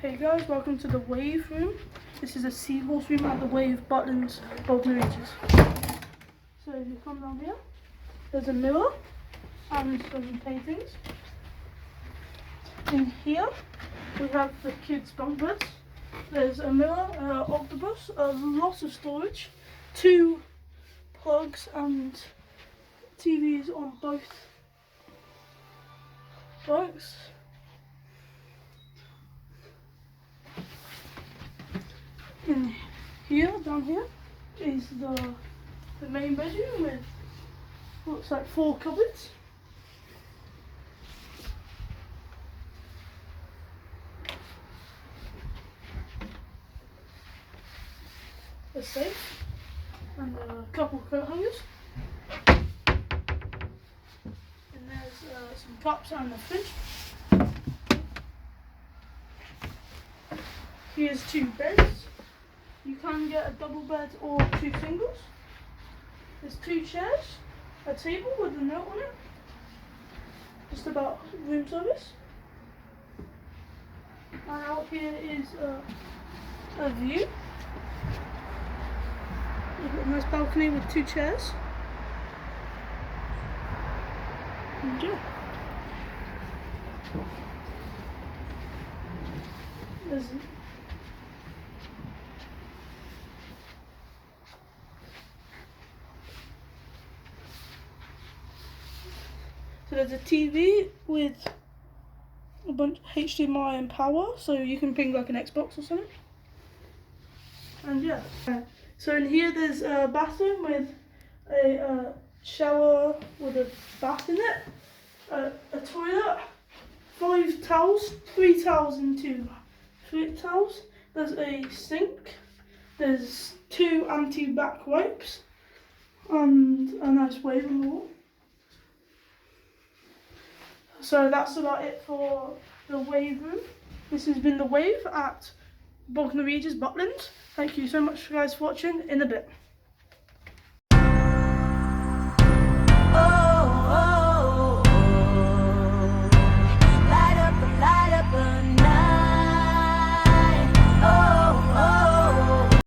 Hey guys, welcome to the Wave room. This is a seahorse room at the Wave Butlins Bognor Regis. So if you come down here, there's a mirror and some paintings. In here we have the kids' bunk beds. There's a mirror, an octopus, a lot of storage, 2 plugs and TVs on both bunks. In here, down here, is the main bedroom with looks like 4 cupboards. A safe and a couple of coat hangers. And there's some cups and a fridge. Here's 2 beds. You can get a double bed or 2 singles. There's 2 chairs, a table with a note on it, just about room service. And out here is a view. You've got a nice balcony with 2 chairs. And yeah. So there's a TV with a bunch of HDMI and power, so you can ping like an Xbox or something. And yeah. So in here there's a bathroom with a shower with a bath in it, a toilet, 5 towels, 3 towels and 2 flip towels. There's a sink, there's 2 anti-back wipes, and a nice wave on the wall. So that's about it for the Wave room. This has been the Wave at Bognor Regis, Butlins. Thank you so much guys for watching. In a bit.